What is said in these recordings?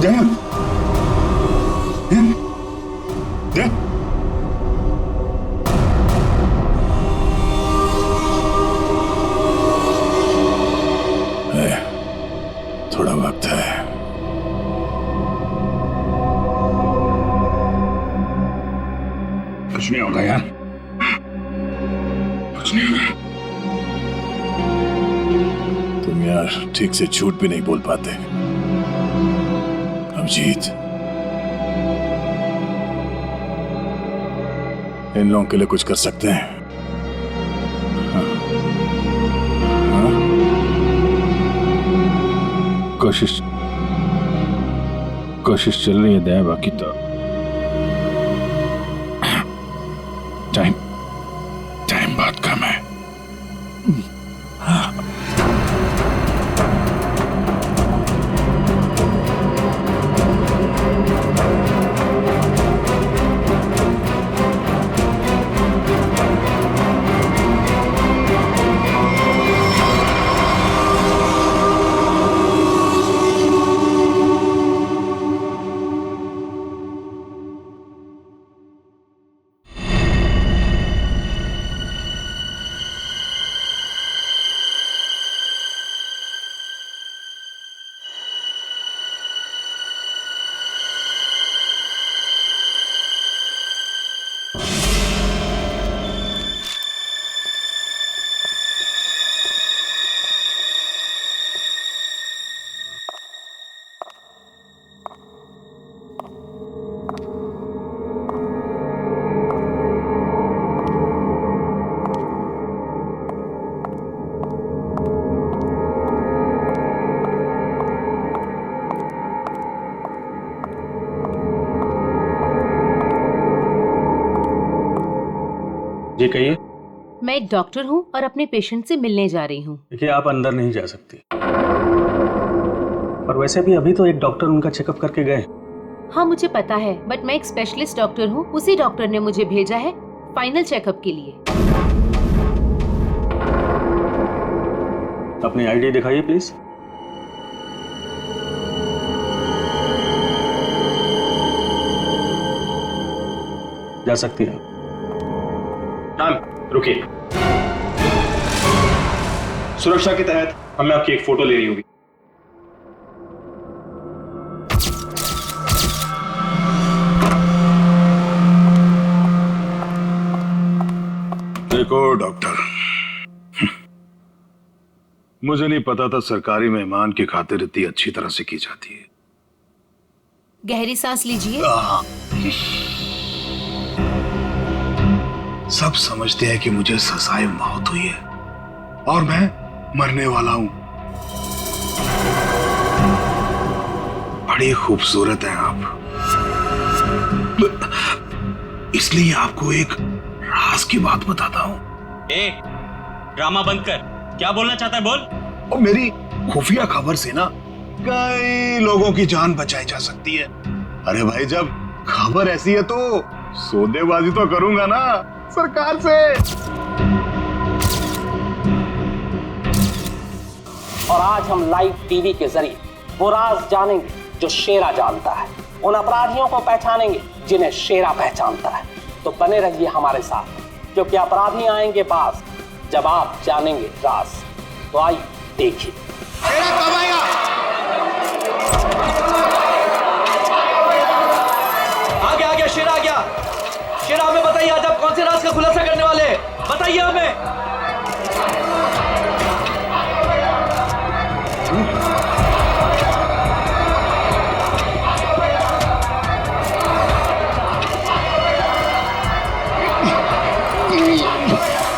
जया, जया, थोड़ा वक्त है। कुछ नहीं होगा यार, कुछ नहीं होगा। तुम यार ठीक से झूठ भी नहीं बोल पाते। अभिजीत, इन लोगों के लिए कुछ कर सकते हैं। हाँ। हाँ? कोशिश चल रही है दया, बाकी तो टाइम बहुत कम है। जी कहिए। मैं एक डॉक्टर हूँ और अपने पेशेंट से मिलने जा रही हूँ। देखिए, आप अंदर नहीं जा सकती। और वैसे भी अभी तो एक डॉक्टर उनका चेकअप करके गए। हाँ मुझे पता है, बट मैं एक स्पेशलिस्ट डॉक्टर हूँ। उसी डॉक्टर ने मुझे भेजा है फाइनल चेकअप के लिए। अपनी आईडी दिखाइए प्लीज। जा सकती है। मैम रुकिए, सुरक्षा के तहत हमें आपकी एक फोटो लेनी होगी। देखो डॉक्टर, मुझे नहीं पता था सरकारी मेहमान की खातिर इतनी अच्छी तरह से की जाती है। गहरी सांस लीजिए। सब समझते हैं कि मुझे सजाए मौत हुई है और मैं मरने वाला हूं। बड़ी खूबसूरत हैं आप, इसलिए आपको एक राज की बात बताता हूं। ड्रामा बंद कर, क्या बोलना चाहता है बोल। और मेरी खुफिया खबर से ना कई लोगों की जान बचाई जा सकती है। अरे भाई, जब खबर ऐसी है तो सौदेबाजी तो करूंगा ना सरकार से। और आज हम लाइव टीवी के जरिए वो राज जानेंगे जो शेरा जानता है, उन अपराधियों को पहचानेंगे जिन्हें शेरा पहचानता है। तो बने रहिए हमारे साथ, क्योंकि अपराधी आएंगे पास जब आप जानेंगे राज। तो आइए देखिए। शेरा कब आएगा? आ गया शेरा आ गया। शेरा हमें बताइए, आज आप कौन से राज का खुलासा करने वाले हैं? बताइए हमें।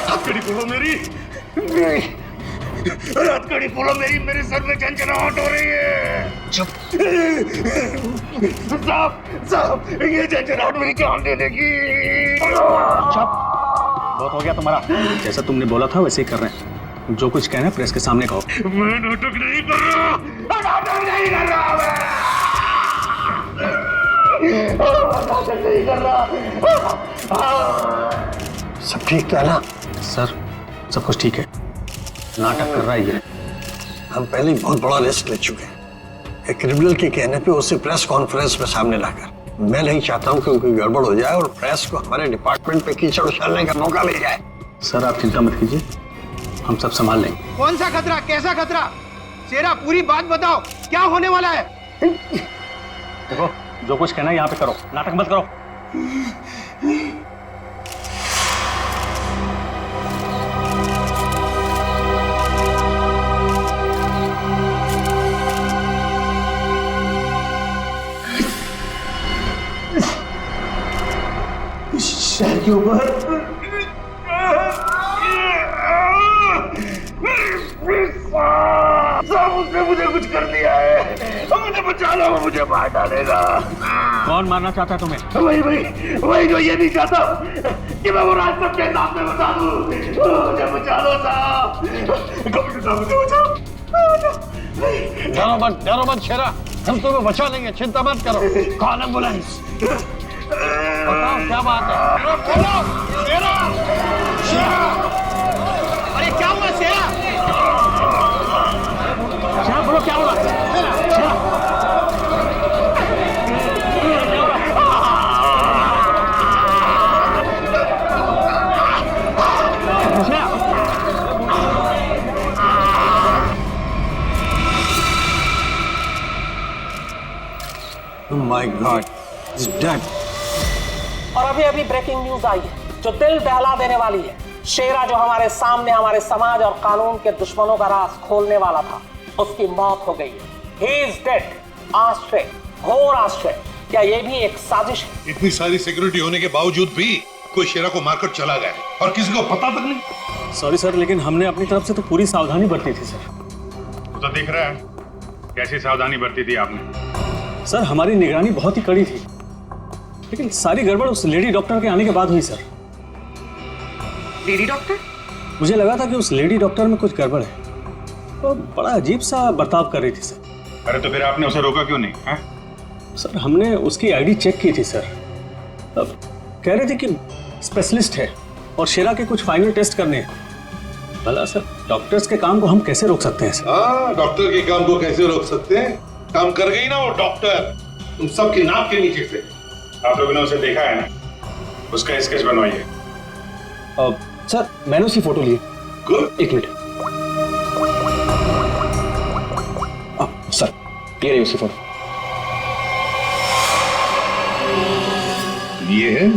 हथकड़ी खोलो मेरी, हथकड़ी खोलो मेरी, मेरे सर में झंझनाहट हो रही है। चुप साहब, ये झंझनाहट मेरी जान दे देगी। चुप, बहुत हो गया तुम्हारा। जैसा तुमने बोला था वैसे ही कर रहे हैं। जो कुछ कहना है प्रेस के सामने कहो। मैं नाटक नहीं कर रहा, नाटक नहीं कर रहा, नाटक नहीं कर रहा। सब ठीक था ना? सर सब कुछ ठीक है, नाटक कर रहा है ये। हम पहले ही बहुत बड़ा रिस्क ले चुके हैं। एक क्रिमिनल के कहने पे उसे प्रेस कॉन्फ्रेंस में सामने लाकर, मैं नहीं चाहता हूँ कि उनकी गड़बड़ हो जाए और प्रेस को हमारे डिपार्टमेंट पे कीचड़ उछालने का मौका मिल जाए। सर आप चिंता मत कीजिए, हम सब संभाल लेंगे। कौन सा खतरा, कैसा खतरा? शेरा पूरी बात बताओ, क्या होने वाला है? देखो जो कुछ कहना है यहाँ पे करो, नाटक मत करो। शहर के ऊपर उसने मुझे कुछ कर दिया है, मुझे बचा लो, वो मुझे मार डालेगा। कौन मारना चाहता है तुम्हें? वही जो ये नहीं चाहता कि मैं वो राज सबके सामने बता दूं। मुझे बचा लो साहब, मुझे बचाओ। डरो मत शेरा, हम तुम्हें बचा लेंगे, चिंता मत करो। कौन एम्बुलेंस? बताओ क्या बात है? अरे क्या हुआ शेरा? शेरा बोलो क्या हुआ? शेरा Oh my God, he's dead. और अभी अभी ब्रेकिंग न्यूज आई है जो दिल दहला देने वाली है। शेरा जो हमारे सामने हमारे समाज और कानून के दुश्मनों का राज खोलने वाला था, उसकी मौत हो गई है। He is dead. आश्चर्य, घोर आश्चर्य। क्या ये भी एक साजिश है? इतनी सारी सिक्योरिटी होने के बावजूद भी कोई शेरा को मारकर चला गया और किसी को पता तक नहीं। सॉरी सर, लेकिन हमने अपनी तरफ से तो पूरी सावधानी बरती थी सर। तो दिख रहा है कैसी सावधानी बरती थी आपने। सर हमारी निगरानी बहुत ही कड़ी थी, लेकिन सारी गड़बड़ उस लेडी डॉक्टर के आने के बाद हुई सर। Lady doctor? मुझे लगा था कि उस लेडी डॉक्टर में कुछ गड़बड़ है, तो बड़ा अजीब सा बर्ताव कर रही थी सर। अरे तो फिर आपने उसे रोका क्यों नहीं है? सर हमने उसकी आईडी चेक की थी सर, अब कह रहे थे कि स्पेशलिस्ट है और शेरा के कुछ फाइनल टेस्ट करने हैं। भला सर डॉक्टर्स के काम को हम कैसे रोक सकते हैं सर? हाँ, डॉक्टर के काम को कैसे रोक सकते हैं? काम कर गई ना वो डॉक्टर, तुम सबकी नाक के नीचे से। आप लोगों ने उसे देखा है ना, उसका स्केच बनवाइए। सर मैंने उसकी फोटो ली। गुड। एक मिनट सर, ये रही उसकी फोटो। ये है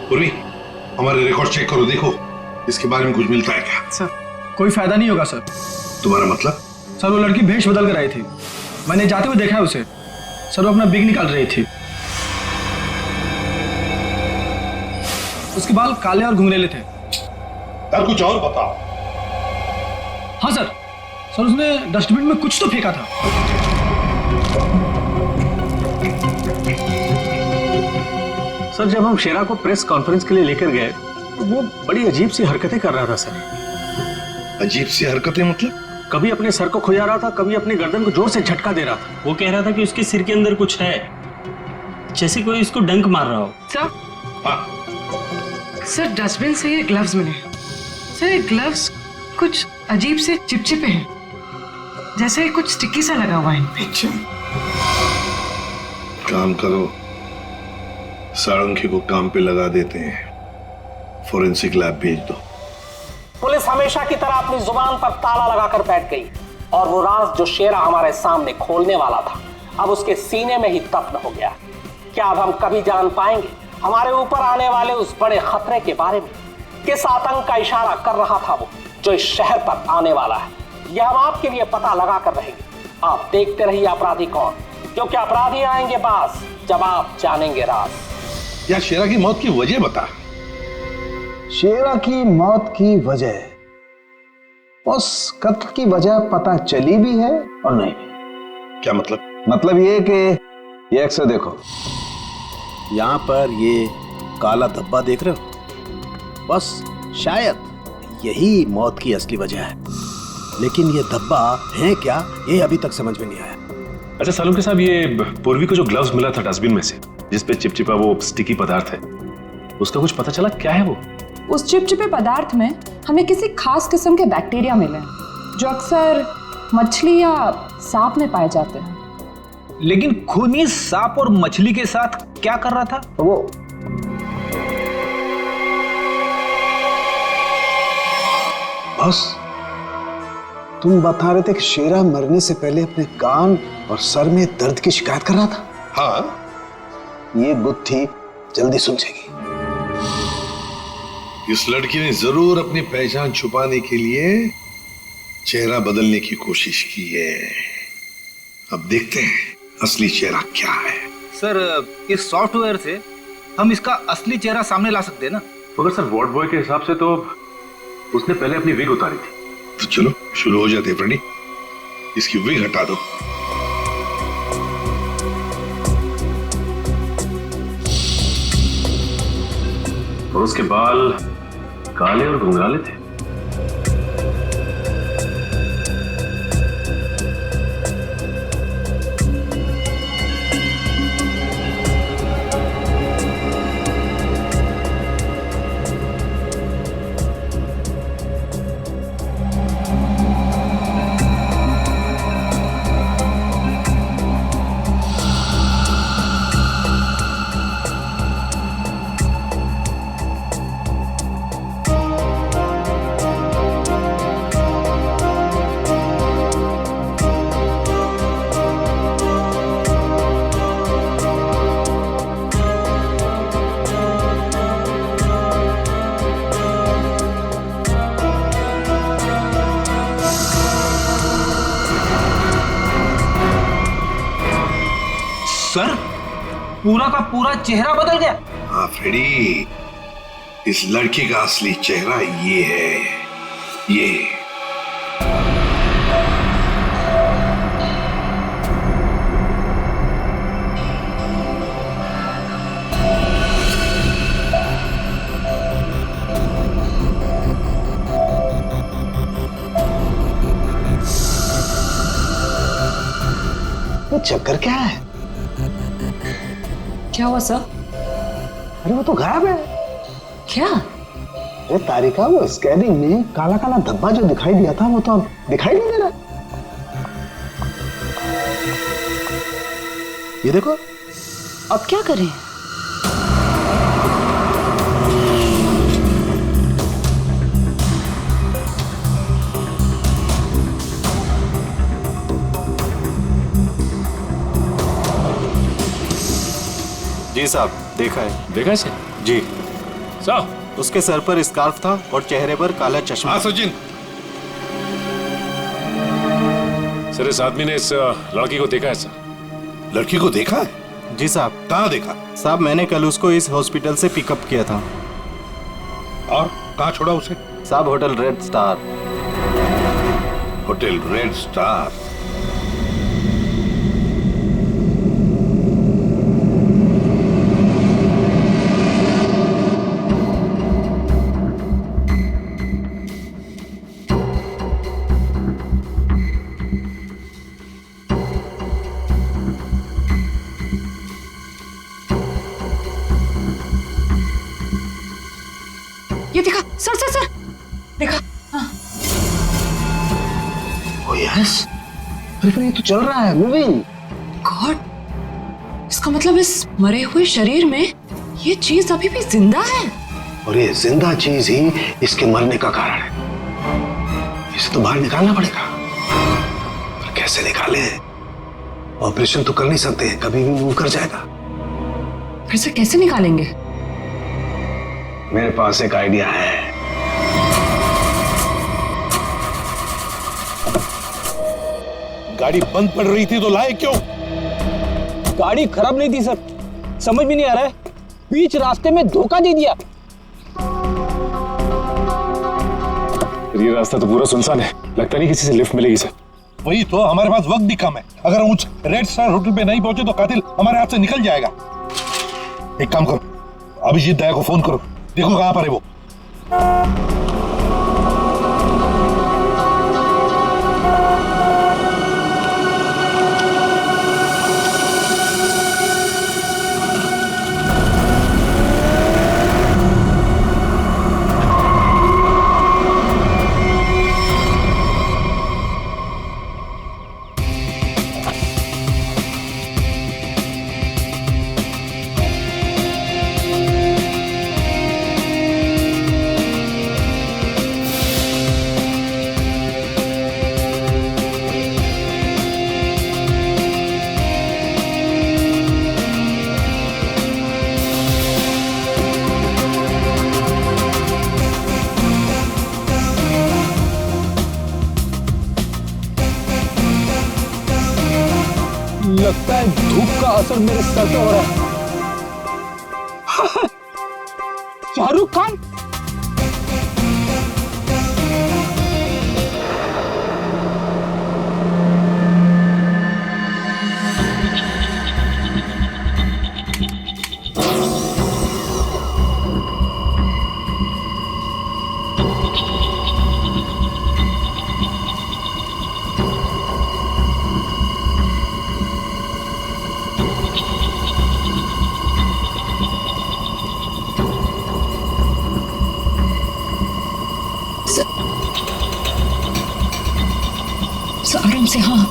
पूर्वी, हमारे रिकॉर्ड चेक करो, देखो इसके बारे में कुछ मिलता है क्या? सर कोई फायदा नहीं होगा सर। तुम्हारा मतलब? सर वो लड़की भेष बदल कर आई थी, मैंने जाते हुए देखा है उसे। सर वो अपना बिग निकाल रही थी, उसके बाल काले और घुंघरेले थे। यार कुछ और बताओ। हाँ सर, सर उसने डस्टबिन में कुछ तो फेंका था। सर जब हम शेरा को प्रेस कॉन्फ्रेंस के लिए लेकर गए तो वो बड़ी अजीब सी हरकतें कर रहा था सर। अजीब सी हरकतें मतलब? कभी अपने सर को खुजा रहा था, कभी अपनी गर्दन को जोर से झटका दे रहा था। वो कह रहा था कि उसके सिर के अंदर कुछ है, जैसे कोई इसको डंक मार रहा हो। सर, हाँ। सर डस्टबिन से ये ग्लव्स मिले। सर ये ग्लव्स कुछ अजीब से चिपचिपे हैं, जैसे कुछ स्टिकी सा लगा हुआ है इन पे। काम करो, सारंगी को काम पे लगा देते हैं, फोरेंसिक लैब भेज दो। पुलिस हमेशा की तरह अपनी जुबान पर ताला लगाकर बैठ गई और वो राज जो शेरा हमारे सामने खोलने वाला था अब उसके सीने में ही दफन हो गया। क्या अब हम कभी जान पाएंगे हमारे ऊपर आने वाले उस बड़े खतरे के बारे में? किस आतंक का इशारा कर रहा था वो जो इस शहर पर आने वाला है? यह हम आपके लिए पता लगा कर रहेंगे। आप देखते रहिए अपराधी कौन, क्योंकि अपराधी आएंगे पास जब आप जानेंगे राज। यार शेरा की मौत की वजह बता। शेरा की मौत की वजह, उस कत्ल की वजह पता चली भी है और नहीं भी। क्या मतलब? मतलब ये कि ये अक्सर देखो, यहाँ पर ये काला धब्बा देख रहे हो, बस शायद यही मौत की असली वजह है, लेकिन ये धब्बा है क्या ये अभी तक समझ में नहीं आया। अच्छा सालुंके साहब, ये पूर्वी को जो ग्लव्स मिला था डस्टबिन में से, जिसपे चिपचिपा वो स्टिकी पदार्थ है, उसका कुछ पता चला क्या है वो? उस चिपचिपे पदार्थ में हमें किसी खास किस्म के बैक्टीरिया मिले जो अक्सर मछली या सांप में पाए जाते हैं। लेकिन खूनी सांप और मछली के साथ क्या कर रहा था? वो बस तुम बता रहे थे कि शेरा मरने से पहले अपने कान और सर में दर्द की शिकायत कर रहा था। हाँ, ये बुद्धि जल्दी सुलझेगी। इस लड़की ने जरूर अपनी पहचान छुपाने के लिए चेहरा बदलने की कोशिश की है। अब देखते हैं असली चेहरा क्या है। सर, इस सॉफ्टवेयर से हम इसका असली चेहरा सामने ला सकते हैं ना? मगर सर, वार्ड बॉय के हिसाब से तो उसने पहले अपनी विग उतारी थी। तो चलो शुरू हो जाते हैं फ्रेंडी, इसकी विग हटा दो। और उसके बाल काले और घुंघराले थे। सर, पूरा का पूरा चेहरा बदल गया। हाँ फ्रेडी, इस लड़की का असली चेहरा ये है, ये। ये चक्कर क्या है? क्या हुआ सर? अरे वो तो गायब है। क्या? अरे तारिका, वो स्कैनिंग में काला काला धब्बा जो दिखाई दिया था वो तो अब दिखाई नहीं दे रहा। ये देखो। अब क्या करें? जी साहब, देखा है। देखा इसे? जी साहब, उसके सर पर स्कार्फ था और चेहरे पर काला चश्मा। हाँ सचिन। सर, इस आदमी ने इस लड़की को देखा है सर। लड़की को देखा है? जी साहब। कहाँ देखा? साहब, मैंने कल उसको इस हॉस्पिटल से पिकअप किया था। और कहाँ छोड़ा उसे? साहब, hotel red star. Hotel red star? ये देखा सर, सर सर, देखा? हाँ। ओ यस, अरे ये तो चल रहा है, मूविंग। गॉड, इसका मतलब इस मरे हुए शरीर में ये चीज अभी भी जिंदा है। और ये जिंदा चीज ही इसके मरने का कारण है। इसे तो बाहर निकालना पड़ेगा। पर कैसे निकाले? ऑपरेशन तो कर नहीं सकते, कभी भी मूव कर जाएगा। फिर से कैसे निकालेंगे? मेरे पास एक आइडिया है। गाड़ी बंद पड़ रही थी तो लाए क्यों? गाड़ी खराब नहीं थी सर, समझ भी नहीं आ रहा है, बीच रास्ते में धोखा दे दिया। ये रास्ता तो पूरा सुनसान है, लगता नहीं किसी से लिफ्ट मिलेगी सर। वही तो, हमारे पास वक्त भी कम है। अगर हम उस रेड स्टार होटल पे नहीं पहुंचे तो कातिल हमारे हाथ से निकल जाएगा। एक काम करो, अभिजीत दया को फोन करो, देखो कहां पर है वो। लगता है धूप का असर मेरे सर पे हो रहा है। शाहरुख खान। आराम से। हाँ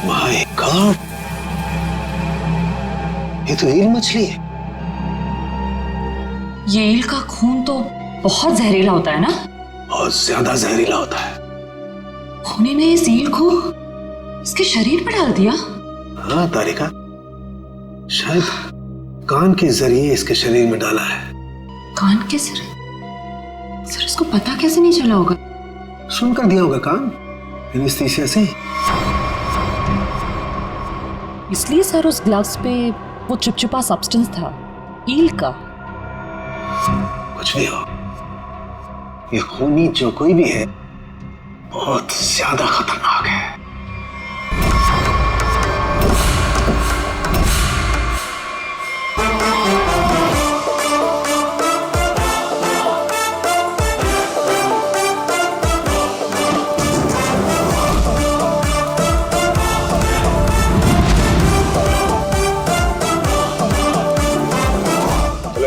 माय गॉड, ये तो ईल मछली है। ये ईल का खून तो बहुत जहरीला होता है ना? बहुत ज्यादा जहरीला होता है। खूनी ने इस ईल को इसके शरीर पर डाल दिया। हाँ तारिका, शायद कान के जरिए इसके शरीर में डाला है। कान के सर इसको पता कैसे नहीं चला होगा? सुनकर दिया होगा कान, एनेस्थीसिया से। इसलिए सर उस ग्लव्स पे वो चिपचिपा सब्सटेंस था, ईल का। कुछ भी हो, ये खूनी जो कोई भी है बहुत ज्यादा खतरनाक है।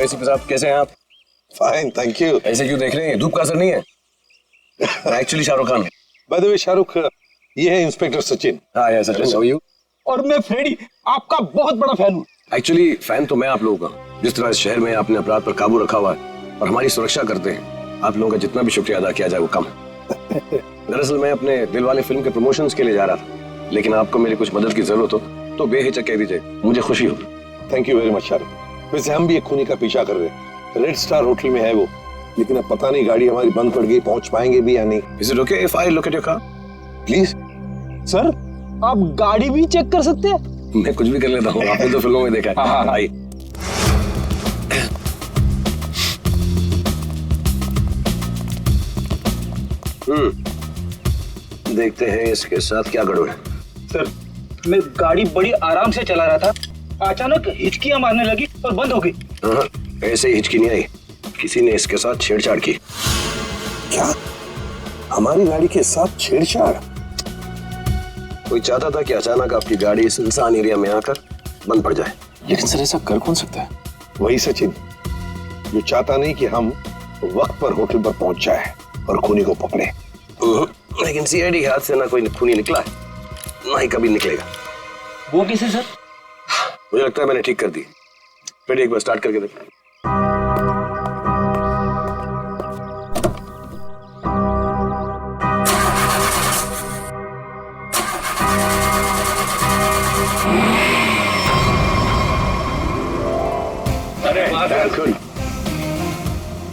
एसीपी साहब कैसे हैं आप? Fine, thank you. ऐसे क्यों देख रहे हैं? धूप का असर नहीं है? Actually Shahrukh Khan. By the way Shahrukh, ये है इंस्पेक्टर सचिन। हाँ यार सचिन, हाउ आर यू? और मैं फ्रेडी, आपका बहुत बड़ा फैन हूँ। एक्चुअली फैन तो मैं आप लोगों का, जिस तरह इस शहर में आपने अपराध पर काबू रखा हुआ है और हमारी सुरक्षा करते हैं, आप लोगों का जितना भी शुक्रिया अदा किया जाए वो कम है। दरअसल मैं अपने दिलवाले फिल्म के प्रमोशंस के लिए जा रहा था, लेकिन आपको मेरी कुछ मदद की जरूरत हो तो बेहिचक कह दीजिए, मुझे खुशी होगी। Thank you very much Shahrukh. वैसे हम भी एक खूनी का पीछा कर रहे हैं, रेड स्टार होटल में है वो, लेकिन अब पता नहीं गाड़ी हमारी बंद पड़ गई, पहुंच पाएंगे भी या नहीं। Is it okay if I look at your car? Please sir, आप गाड़ी भी चेक कर सकते हैं? मैं कुछ भी कर लेता हूँ, आपने तो फिल्मों में देखा है। आइए। देखते हैं इसके साथ क्या गड़बड़ है। सर, मैं गाड़ी बड़ी आराम से चला रहा था, अचानक हिचकियां मारने लगी और बंद हो गई। हाँ, ऐसे ही हिचकी नहीं आई, किसी ने इसके साथ छेड़छाड़ की। क्या? हमारी गाड़ी के साथ छेड़छाड़? कोई चाहता था कि अचानक आपकी गाड़ी इस सुनसान एरिया में आकर बंद पड़ जाए। लेकिन सर ऐसा कर कौन सकता है? वही सचिन, जो चाहता नहीं कि हम वक्त पर होटल पर पहुंच जाए और खूनी को पकड़े। लेकिन सीआईडी के हाथ से ना कोई खूनी निकला है, ना ही कभी निकलेगा। वो कैसे सर? मुझे लगता है मैंने ठीक कर दी। फिर एक बार स्टार्ट करके देख। Good,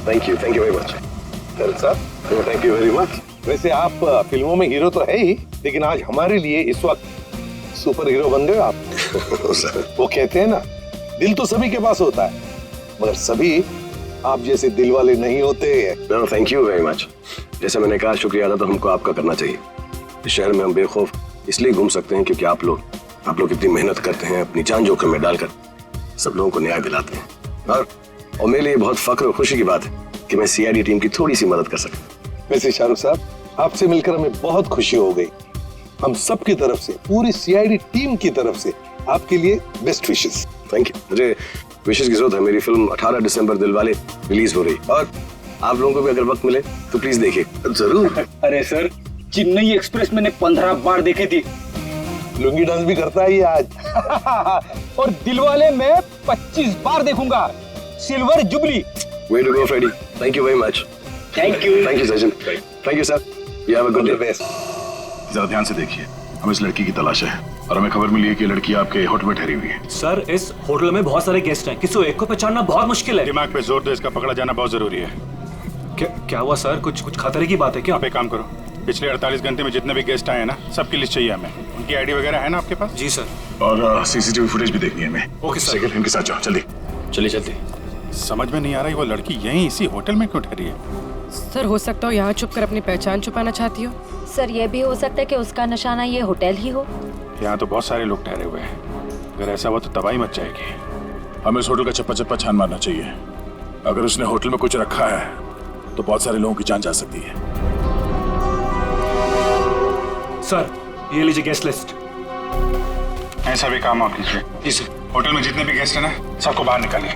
thank you very much. Thank you very much. वैसे आप फिल्मों में हीरो तो है ही, लेकिन आज हमारे लिए इस वक्त सुपर हीरो बन गए आप। वो कहते हैं ना, दिल तो सभी के पास होता है, मगर सभी आप जैसे दिल वाले नहीं होते। No, thank you very much. जैसे मैंने कहा, शुक्रिया अदा तो हमको आपका करना चाहिए। इस शहर में हम बेखौफ इसलिए घूम सकते हैं क्योंकि आप लोग इतनी मेहनत करते हैं, अपनी जान जोखिम में डालकर सब लोगों को न्याय दिलाते हैं। और मेरे लिए बहुत फख्र और खुशी की बात है कि मैं सीआईडी टीम की थोड़ी सी मदद कर सकता। वैसे शाहरुख साहब, आपसे मिलकर हमें बहुत खुशी हो गई। हम सब की तरफ से, पूरी सीआईडी टीम की तरफ से आपके लिए बेस्ट विशेस। Thank you. मुझे विशेस की जरूरत है। मेरी फिल्म 18 दिसंबर दिलवाले रिलीज हो रही, और आप लोगों को भी अगर वक्त मिले तो प्लीज देखिए जरूर। अरे सर, चेन्नई एक्सप्रेस मैंने 15 बार देखी थी। लुंगी डांस भी करता है ये आज। और दिलवाले मैं 25 बार देखूंगा। Silver jubilee. Way to go Freddie. Thank you very much. Thank you Sachin. Thank you sir. You have a good day. जरा ध्यान से देखिए, हमें इस लड़की की तलाश है और हमें खबर मिली है कि ये लड़की आपके होटल में ठहरी हुई है। सर इस होटल में बहुत सारे गेस्ट हैं, किसी एक को पहचानना बहुत मुश्किल है। दिमाग पे जोर दो, इसका पकड़ा जाना बहुत जरूरी है। क्या हुआ सर? कुछ खतरे की बात है क्या? आप एक काम करो, पिछले 48 घंटे में जितने भी गेस्ट आए हैं ना, सबकी लिस्ट चाहिए हमें। उनकी आईडी वगैरह है ना आपके पास? जी सर। और सीसीटीवी फुटेज भी देखनी है हमें। Okay sir. इनके साथ जाओ जल्दी। चलिए जल्दी। समझ में नहीं आ रहा है वो लड़की यहीं इसी होटल में क्यों ठहरी है? सर हो सकता हो यहाँ छुप कर अपनी पहचान छुपाना चाहती हो। सर ये भी हो सकता है कि उसका निशाना ये होटल ही हो। यहाँ तो बहुत सारे लोग ठहरे हुए हैं, अगर ऐसा हुआ तो तबाही मच जाएगी। हमें इस होटल का चप्पा चप्पा छान मारना चाहिए। अगर उसने होटल में कुछ रखा है तो बहुत सारे लोगों की जान जा सकती है। सर ये लीजिए गेस्ट लिस्ट। ऐसा भी काम आप कीजिए। जी सर। होटल में जितने भी गेस्ट हैं ना, सबको बाहर निकालिए।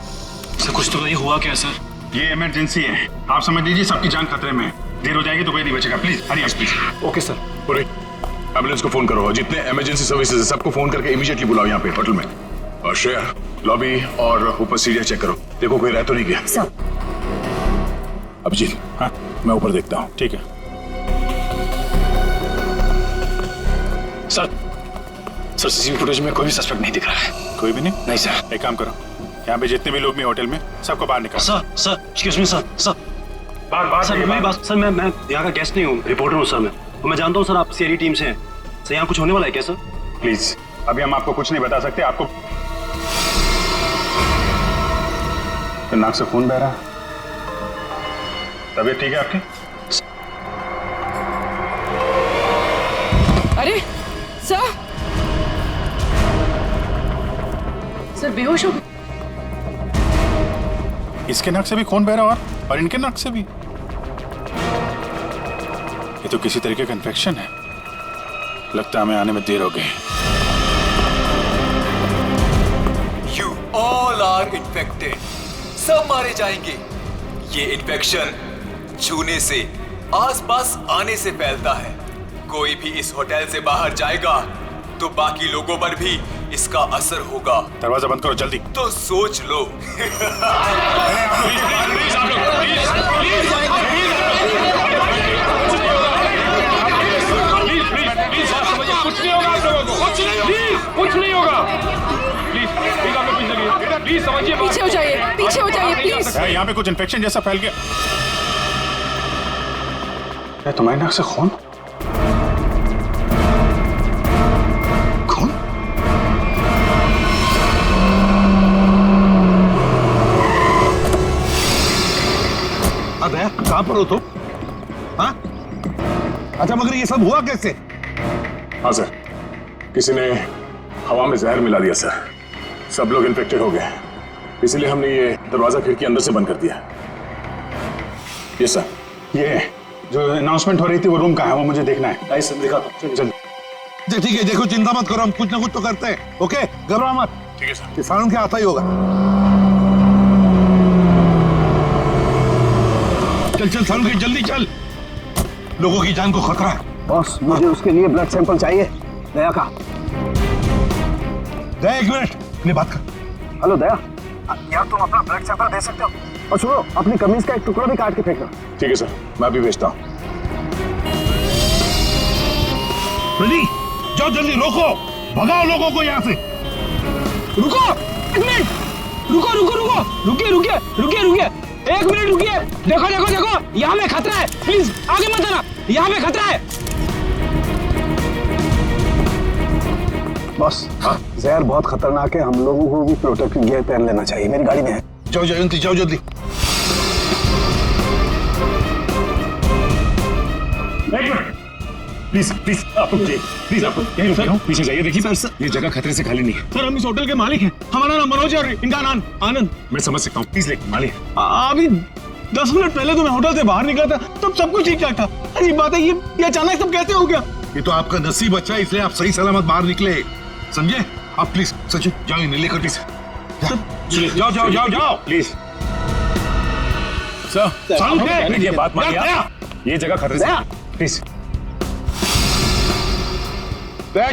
सर कुछ तो नहीं हुआ क्या सर? ये इमरजेंसी है, आप समझ लीजिए सबकी जान खतरे में है। देर हो जाएगी तो कोई नहीं बचेगा। Please Hari please. Okay sir. पूरी एम्बुलेंस को फोन करो और जितने इमरजेंसी सर्विसेज है सबको फोन करके इमीडिएटली बुलाओ यहाँ पे होटल में। और श्रेया लॉबी और ऊपर सीढ़ियाँ चेक करो, देखो कोई रह तो नहीं गया। सर अभिजीत, हाँ मैं ऊपर देखता हूँ। ठीक है सर। सर सीसीटीवी फुटेज में कोई भी सस्पेक्ट नहीं दिख रहा है। कोई भी नहीं? नहीं सर। एक काम करो, यहाँ पे जितने भी लोग भी होटल में सबको बाहर निकालो। Sir excuse me sir. Sir मेरी बात। सर मैं यहाँ का गेस्ट नहीं हूँ, रिपोर्टर हूँ सर। मैं जानता हूँ सर आप सीआईडी टीम से हैं। सर यहाँ कुछ होने वाला है क्या सर? प्लीज अभी हम आपको कुछ नहीं बता सकते। आपको तो नाक से खून बह रहा, तबीयत ठीक है आपकी? अरे सर बेहोश हो गए। इसके नाक से भी खून बह रहा और इनके नाक से भी। ये तो किसी तरीके का इन्फेक्शन है। लगता है हमें आने में देर हो गई। You all are infected. सब मारे जाएंगे। ये इन्फेक्शन छूने से, आसपास आने से फैलता है। कोई भी इस होटल से बाहर जाएगा तो बाकी लोगों पर भी इसका असर होगा। दरवाजा बंद करो जल्दी। तो सोच लो। कुछ नहीं होगा आप लोगों को। कुछ नहीं होगा। प्लीज आप लोग पीछे चलिए। प्लीज समझिए। पीछे हो जाइए, पीछे हो जाइए प्लीज। यहाँ पे कुछ इन्फेक्शन जैसा फैल गया। तुम्हारे नाक से खून? दया कहां पर हो तुम? हाँ? अच्छा मगर ये सब हुआ कैसे? हाँ सर, किसी ने हवा में जहर मिला दिया सर। सब लोग इन्फेक्टेड हो गए, इसलिए हमने ये दरवाजा खिड़की अंदर से बंद कर दिया। ये सर, ये जो अनाउंसमेंट हो रही थी वो रूम कहाँ है, वो मुझे देखना है। सर दिखाता हूँ। चल ठीक है, देखो चिंता मत करो, हम कुछ ना कुछ तो करते हैं। ओके घबराओ मत। ठीक है सर। किसानों के आता ही होगा। चल सालू के जल्दी चल, लोगों की जान को खतरा है। बॉस मुझे उसके लिए ब्लड सैंपल चाहिए, दया का। दया एक मिनट, अपनी बात कर। हेलो दया, यार तुम अपना ब्लड सैंपल दे सकते हो? और सुनो, अपनी कमीज का एक टुकड़ा भी काट के फेंकना। ठीक है सर, मैं अभी भेजता हूँ। जाओ जल्दी, रोको, भगाओ लोगों को यहाँ से। रुको एक मिनट, रुकिए, एक मिनट रुकिए। देखो यहाँ में खतरा है, प्लीज आगे मत आना, यहाँ में खतरा है। बॉस जहर बहुत खतरनाक है, हम लोगों को भी प्रोटेक्टिव गियर पहन लेना चाहिए। मेरी गाड़ी में है। जाओ जयंती, जाओ जल्दी। प्लीज आप लोग प्लीज आप यहीं रुकिए, पीछे जाइए। देखिए सर, ये जगह खतरे से खाली नहीं है। सर हम इस होटल के मालिक हैं, हमारा नाम मनोज है और इनका नाम आनंद। मैं समझ सकता हूँ, प्लीज लेकिन मालिक अभी 10 मिनट पहले तो मैं होटल से बाहर निकला था, तब सब कुछ ठीक ठाक था। अजीब बात है, ये अचानक सब कैसे हो गया? ये तो आपका नसीब अच्छा है, इसलिए आप सही सलामत बाहर निकले, समझे? आप प्लीज सचिन जाओ, इन्हें लेकर प्लीज जाओ प्लीज। सर ये बात मानिए, ये जगह खतरे से, प्लीज।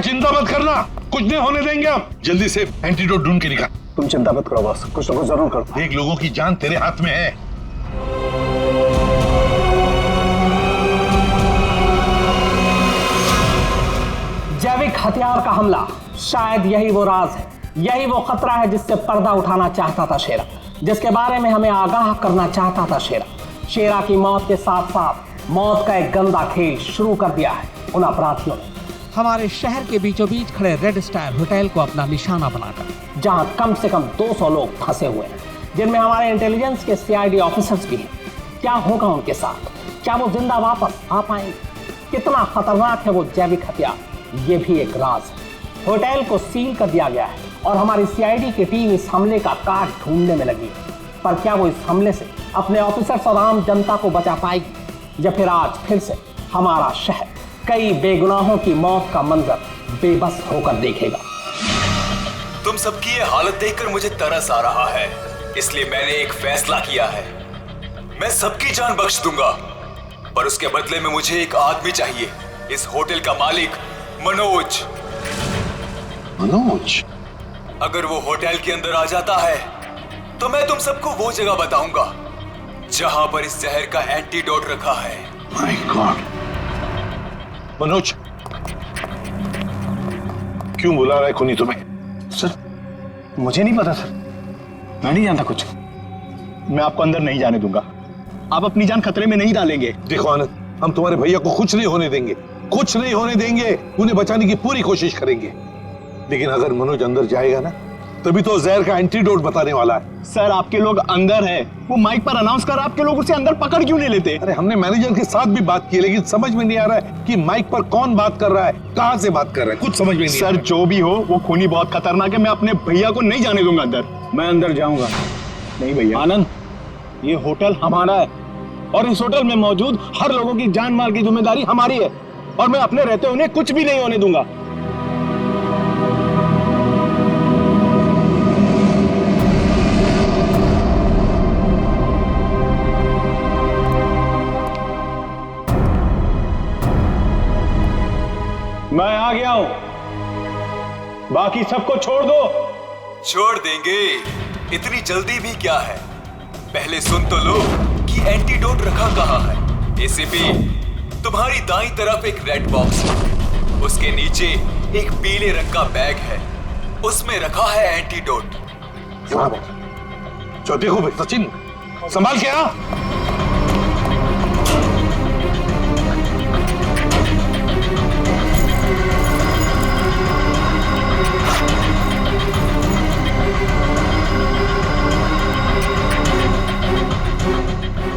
चिंता मत करना, कुछ नहीं होने देंगे हम। जल्दी से एंटीडोट ढूंढ के निकाल। तुम चिंता मत करो बॉस, कुछ ना कुछ जरूर करो। देख लोगों की जान तेरे हाथ में है। हथियार का हमला, शायद यही वो राज है, यही वो खतरा है जिससे पर्दा उठाना चाहता था शेरा, जिसके बारे में हमें आगाह करना चाहता था शेरा। शेरा की मौत के साथ साथ मौत का एक गंदा खेल शुरू कर दिया है उन अपराधियों ने। हमारे शहर के बीचों बीच खड़े रेड स्टार होटल को अपना निशाना बनाकर, जहां कम से कम 200 लोग फंसे हुए हैं, जिनमें हमारे इंटेलिजेंस के CID ऑफिसर्स भी हैं। क्या होगा उनके साथ? क्या वो जिंदा वापस आ पाएंगे? कितना खतरनाक है वो जैविक हथियार, ये भी एक राज है। होटल को सील कर दिया गया है और हमारी CID की टीम इस हमले का काट ढूंढने में लगी है। पर क्या वो इस हमले से अपने ऑफिसर्स और आम जनता को बचा पाएगी, या फिर आज फिर से हमारा शहर कई बेगुनाहों की मौत का मंजर बेबस होकर देखेगा? तुम सबकी ये हालत देखकर मुझे तरस आ रहा है, इसलिए मैंने एक फैसला किया है। मैं सबकी जान बख्श दूंगा, पर उसके बदले में मुझे एक आदमी चाहिए, इस होटल का मालिक मनोज। मनोज? अगर वो होटल के अंदर आ जाता है तो मैं तुम सबको वो जगह बताऊंगा जहां पर इस जहर का एंटीडोट रखा है। My God. मनोज, क्यों बुला रहा है खूनी तुम्हें? सर, मुझे नहीं पता सर, मैं नहीं जानता कुछ। मैं आपको अंदर नहीं जाने दूंगा, आप अपनी जान खतरे में नहीं डालेंगे। देखो आनंद, हम तुम्हारे भैया को कुछ नहीं होने देंगे, कुछ नहीं होने देंगे। उन्हें बचाने की पूरी कोशिश करेंगे, लेकिन अगर मनोज अंदर जाएगा ना, तभी तो जहर का एंटीडोट बताने वाला है। सर, आपके लोग अंदर है, वो माइक पर अनाउंस कर, आपके लोग उसे अंदर पकड़ क्यों नहीं लेते? अरे हमने मैनेजर के साथ भी बात की, लेकिन समझ में नहीं आ रहा है कि माइक पर कौन बात कर रहा है, कहां से बात कर रहा है, कुछ समझ में नहीं। सर, जो भी हो, वो खूनी बहुत खतरनाक है, मैं अपने भैया को नहीं जाने दूंगा अंदर। मैं अंदर जाऊंगा नहीं भैया। आनंद, ये होटल हमारा है और इस होटल में मौजूद हर लोगों की जान माल की जिम्मेदारी हमारी है, और मैं अपने रहते उन्हें कुछ भी नहीं होने दूंगा। मैं आ गया हूं, बाकी सबको छोड़ दो। छोड़ देंगे, इतनी जल्दी भी क्या है? पहले सुन तो लो कि एंटीडोट रखा कहाँ है। एसीपी, तुम्हारी दाईं तरफ एक रेड बॉक्स है, उसके नीचे एक पीले रंग का बैग है, उसमें रखा है एंटीडोट। जो देखो भाई सचिन, संभाल के आ।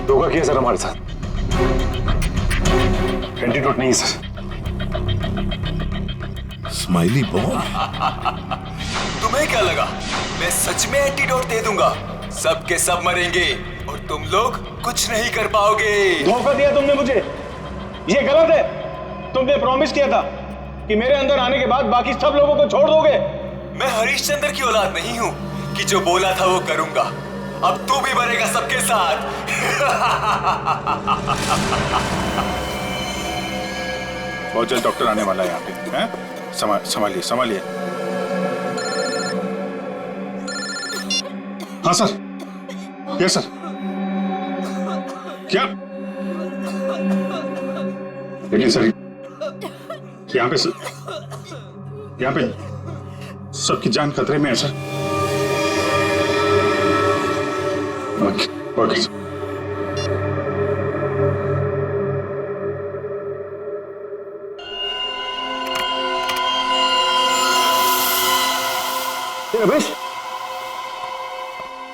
धोखा किया सर हमारे साथ, एंटीडोट नहीं सर। स्माइली बॉय, तुम्हें क्या लगा मैं सच में एंटीडोट दे दूंगा? सब के सब मरेंगे और तुम लोग कुछ नहीं कर पाओगे। धोखा दिया तुमने मुझे, ये गलत है। तुमने प्रॉमिस किया था कि मेरे अंदर आने के बाद बाकी सब लोगों को छोड़ दोगे। मैं हरिश्चंद्र की औलाद नहीं हूँ कि जो बोला था वो करूंगा। अब तू भी मरेगा सबके साथ। बहुत जल्द डॉक्टर आने वाला है यहाँ पे, हैं? संभालिए संभालिए। हाँ सर, यस सर। क्या? लेकिन सर, यहाँ पे सबकी जान खतरे में है सर। Okay sir. रमेश,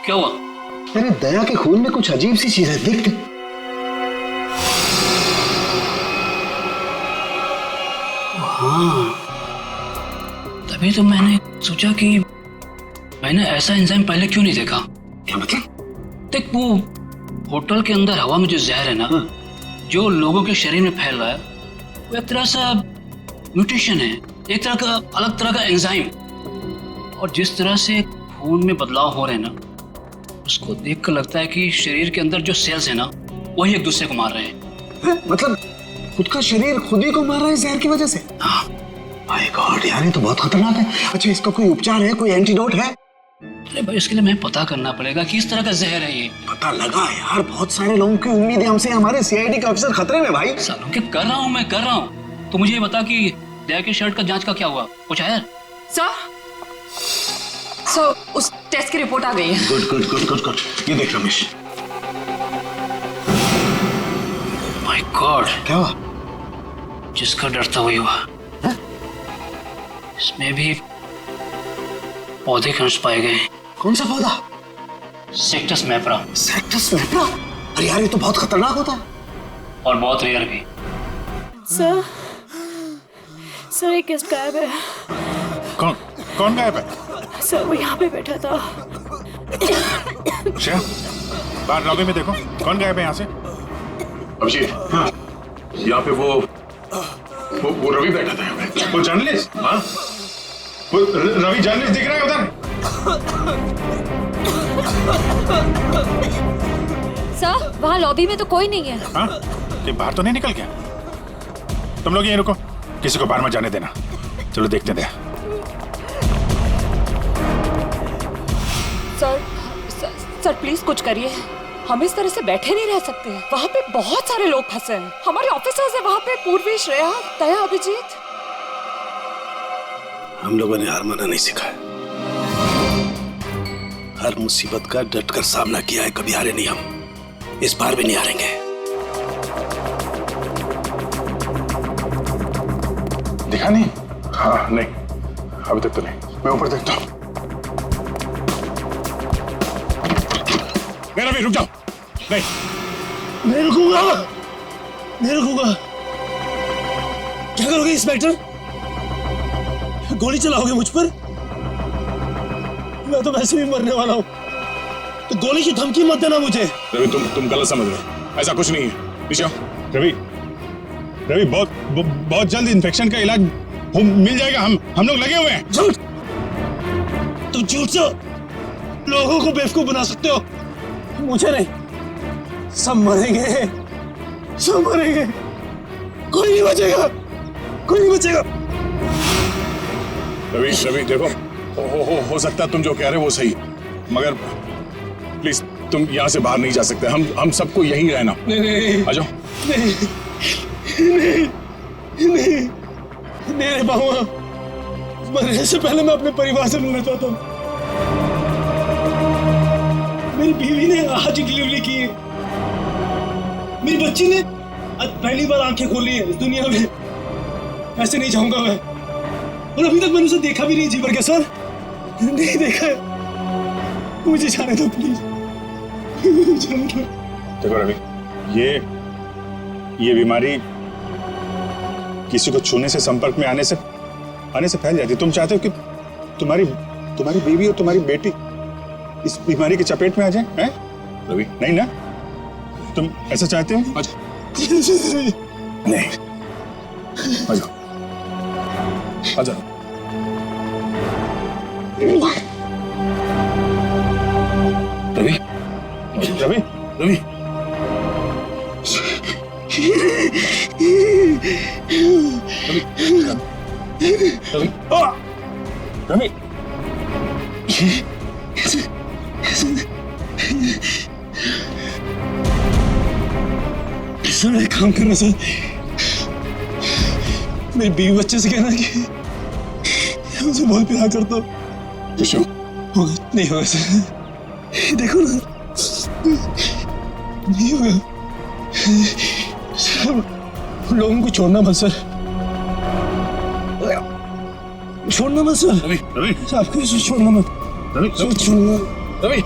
क्या हुआ? अरे दया के खून में कुछ अजीब सी चीज है, देख। हाँ, तभी तो मैंने सोचा कि मैंने ऐसा एंजाइम पहले क्यों नहीं देखा। क्या मतलब? देख, वो होटल के अंदर हवा में जो जहर है ना, जो लोगों के शरीर में फैल रहा है, वो एक तरह सा म्यूटेशन है, एक तरह का अलग तरह का एंजाइम। और जिस तरह से खून में बदलाव हो रहे हैं ना, उसको देखकर लगता है कि शरीर के अंदर जो सेल्स है ना, वही एक दूसरे को मार रहे हैं। मतलब खुद का शरीर खुद ही को मार रहा है जहर की वजह से? हाँ। माय गॉड यार, ये तो बहुत खतरनाक है। अच्छा, इसका कोई उपचार है, कोई एंटीडोट है? अरे भाई, इसके लिए मैं पता करना पड़ेगा कि किस तरह का जहर है ये। पता लगा यार, बहुत सारे लोगों की उम्मीद है हमसे, हमारे CID के ऑफिसर खतरे में भाई। सालों के कर रहा हूँ मैं, कर रहा हूँ। तो मुझे ये बता कि दया की शर्ट का जांच का क्या हुआ? कुछ आया? सर उस टेस्ट की रिपोर्ट आ गई है। Good good good good good. ये देख रमेश। माय गॉड, क्या हुआ? जिसका डर था वही हुआ। इसमें भी पौधे के अंश पाए गए। कौन सा पौधा? सेक्टस मैप्रा। सेक्टस मैप्रा? अरे यार ये तो बहुत खतरनाक होता है और बहुत रेयर भी। सर एक गेस्ट गायब है। कौन गायब है? सर वो यहाँ पे बैठा था। श्रेया, बाहर लॉबी में देखो कौन गायब है यहाँ से। अभिजीत, हाँ, यहाँ पे वो रवि बैठा था यहाँ पे। वो जर्नलिस्ट? हाँ, वो रवि जर्नलिस्ट दिख रहा है उधर। सर वहाँ लॉबी में तो कोई नहीं है। हाँ, ये बाहर तो नहीं निकल गया? तुम लोग यहीं रुको, किसी को बाहर मत जाने देना। चलो देखते हैं। सर प्लीज कुछ करिए, हम इस तरह से बैठे नहीं रह सकते। वहाँ पे बहुत सारे लोग फंसे हैं, हमारे ऑफिसर्स हैं वहाँ पे, पूर्वी, श्रेया, दया, अभिजीत। हम लोगों ने हार माना नहीं सीखा है। हर मुसीबत का डट कर सामना किया है, कभी हारे नहीं हम। इस बार भी नहीं हारेंगे। दिखा नहीं? हाँ नहीं, अभी तक तो नहीं। मैं ऊपर देखता हूँ। मेरा भी रुक जाओ। नहीं रुकूंगा, नहीं रुकूंगा। क्या करोगे इंस्पेक्टर? गोली चलाओगे मुझ पर? मैं तो वैसे भी मरने वाला हूँ, तो गोली की धमकी मत देना मुझे। रवि तुम गलत समझ रहे हो, ऐसा कुछ नहीं है। नीचे आओ। रवि बहुत जल्द इन्फेक्शन का इलाज मिल जाएगा। हम लोग लगे हुए हैं। झूठ! तुम झूठ से लोगों को बेवकूफ बना सकते हो, मुझे नहीं। सब मरेंगे, सब मरेंगे, कोई नहीं बचेगा, कोई नहीं बचेगा। रवि देखो, हो सकता है तुम जो कह रहे हो वो सही, मगर प्लीज तुम यहाँ से बाहर नहीं जा सकते। हम सबको यहीं रहना। नहीं, आ जाओ। नहीं, नहीं रह पाऊंगा। मरने से पहले मैं अपने परिवार से मिलना चाहता हूँ। मेरी बीवी ने आज डिलीवरी की है, मेरी बच्ची ने आज पहली बार आंखें खोली है इस दुनिया में। ऐसे नहीं जाऊंगा मैं, और अभी तक मैंने उसे देखा भी नहीं जी भर के। सर नहीं देखा है, मुझे जाने दो प्लीज। देखो रवि, ये बीमारी किसी को छूने से, संपर्क में आने से फैल जाती है। तुम चाहते हो कि तुम्हारी बीवी और तुम्हारी बेटी इस बीमारी की चपेट में आ जाए? हैं रवि? नहीं ना, तुम ऐसा चाहते हो? आ जाओ। नहीं, आ जाओ, आ जाओ। रवि, रवि, रवि, रवि, सर एक काम करना सर, मेरी बीवी बच्चे से कहना कि मुझे बहुत प्यार करता हूँ। नहीं होगा सर, देखो ना, नहीं होगा सर। लोगों को छोड़ना मत सर, छोड़ना मत सर। रवि, रवि, आपको छोड़ना मत। रवि, छोड़ना। रवि,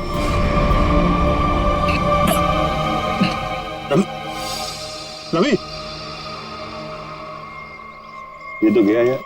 रवि, ये तो गया यार।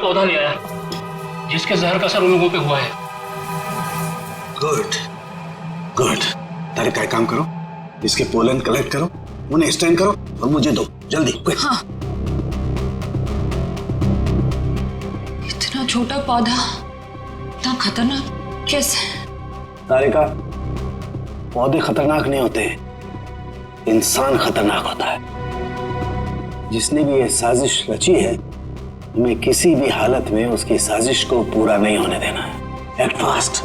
पौधा ले आया जिसके जहर का असर उन लोगों पे हुआ है। Good good. तारे का एक काम करो, इसके पोलन कलेक्ट करो, उन्हें स्टैंड करो और मुझे दो जल्दी, क्विक। हाँ। इतना छोटा पौधा इतना खतरनाक कैसे? तारिका, पौधे खतरनाक नहीं होते, इंसान खतरनाक होता है। जिसने भी ये साजिश रची है, हमें किसी भी हालत में उसकी साजिश को पूरा नहीं होने देना है। Act fast.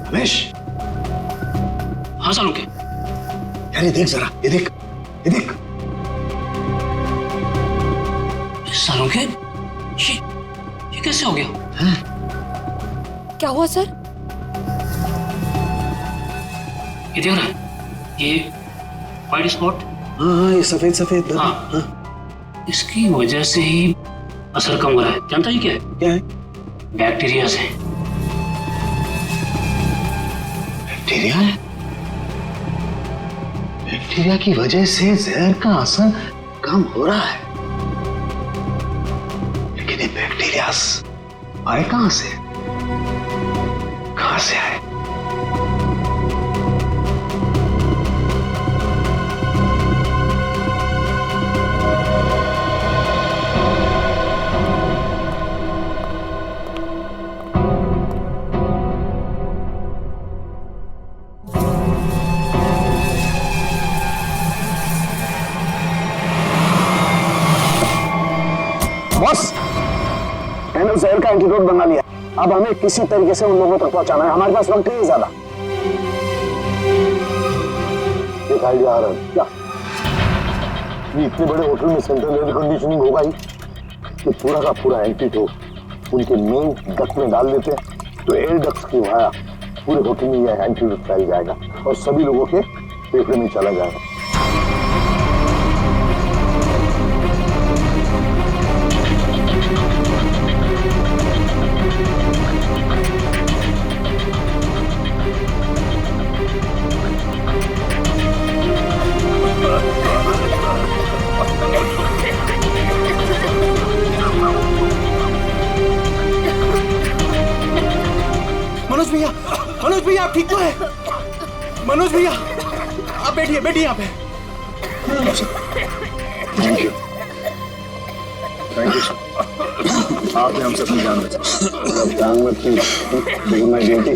रमेश। हाँ सालुंके। यार ये देख जरा, ये देख, ये देख। सालुंके, ये कैसे हो गया? क्या हुआ सर? ये देख रहा है, ये वाइट स्पॉट। हाँ, ये सफेद सफेद। हाँ। इसकी वजह से ही असर कम हो रहा है। जानता ही क्या है? क्या है? बैक्टीरिया से। बैक्टीरिया है? बैक्टीरिया की वजह से जहर का असर कम हो रहा है, लेकिन ये बैक्टीरिया आए कहां से? कहां से आए? बॉस, मैंने जहर का एंटीडोट बना लिया। अब हमें किसी तरीके से उन लोगों तक पहुंचाना है। हमारे पास वक्त नहीं है ज्यादा। एक आइडिया आ रहा है। क्या? ये इतने बड़े होटल में सेंट्रल एयर कंडीशनिंग होगा ही कि पूरा का पूरा एंटीडोट उनके मेन डक्ट में डाल देते हैं, तो एयर डक्ट की वाया पूरे होटल में यह एंटीडोट फैल जाएगा और सभी लोगों के फेफड़े में चला जाएगा। मनोज भैया आप ठीक तो है? मनोज भैया आप बैठिए, बैठिए यहाँ पे। Thank you, thank you sir. आपने हम सबकी जान बचाई। जान मत की, लेकिन मैं ड्यूटी।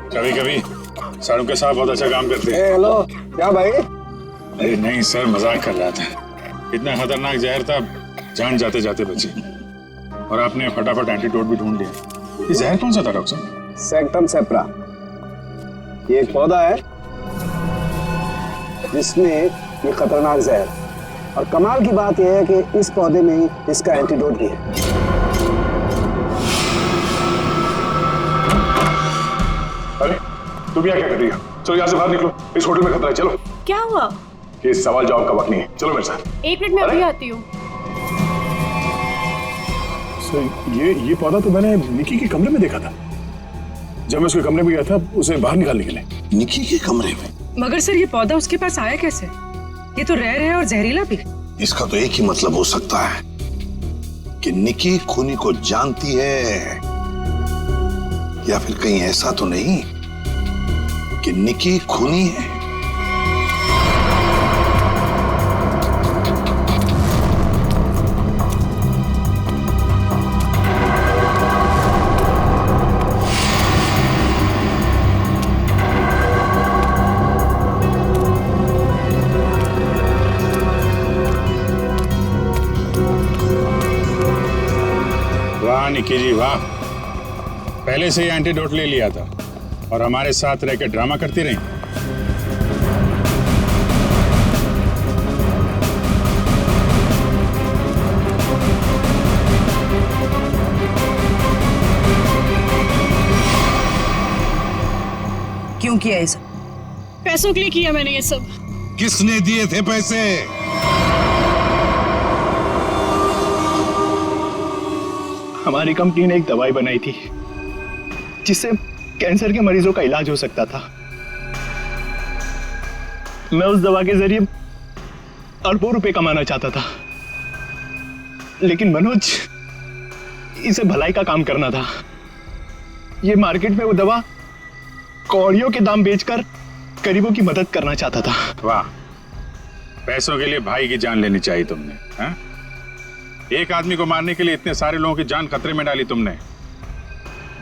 कभी कभी साड़ू के साथ बहुत अच्छा काम करते हैं। हेलो, क्या भाई? अरे नहीं सर, मजाक कर रहा था। इतना खतरनाक जहर था, जान जाते जाते बची। और आपने फटाफट एंटीडोट भी ढूंढ लिया। ये जहर कौन सा था डॉक्टर साहब? सेक्टम सेप्रा। ये एक पौधा है जिसमें ये खतरनाक जहर, और कमाल की बात यह है कि इस पौधे में ही इसका एंटीडोट भी है। अरे तुम यहाँ क्या कर रही हो? चलो यहाँ से बाहर निकलो, इस होटल में खतरा है। चलो। क्या हुआ? ये सवाल जवाब का वक्त नहीं है, चलो मेरे साथ। एक मिनट में अभी आती हूँ। ये पौधा तो मैंने निकी के कमरे में देखा था। जब मैं उसके कमरे में गया था, उसे बाहर निकालने के लिए। निकी के कमरे में? मगर सर ये पौधा उसके पास आया कैसे? ये तो रेयर है और जहरीला भी। इसका तो एक ही मतलब हो सकता है कि निकी खूनी को जानती है, या फिर कहीं ऐसा तो नहीं कि निकी खूनी है। वाह निकी जी वाह, पहले से ही एंटीडोट ले लिया था और हमारे साथ रहकर ड्रामा करती रही। क्यों किया ये सब? पैसों के लिए किया मैंने ये सब। किसने दिए थे पैसे? हमारी कंपनी ने एक दवाई बनाई थी जिससे कैंसर के मरीजों का इलाज हो सकता था। मैं उस दवा के जरिए अरबों रुपए कमाना चाहता था, लेकिन मनोज इसे भलाई का काम करना था। ये मार्केट में वो दवा कौड़ियों के दाम बेचकर गरीबों की मदद करना चाहता था। वाह, पैसों के लिए भाई की जान लेनी चाहिए तुमने, हा? एक आदमी को मारने के लिए इतने सारे लोगों की जान खतरे में डाली तुमने।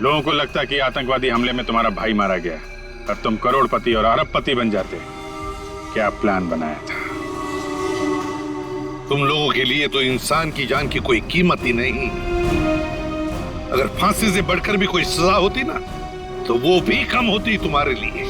लोगों को लगता कि आतंकवादी हमले में तुम्हारा भाई मारा गया और तुम करोड़पति और अरबपति बन जाते। क्या प्लान बनाया था? तुम लोगों के लिए तो इंसान की जान की कोई कीमत ही नहीं। अगर फांसी से बढ़कर भी कोई सजा होती ना, तो वो भी कम होती तुम्हारे लिए।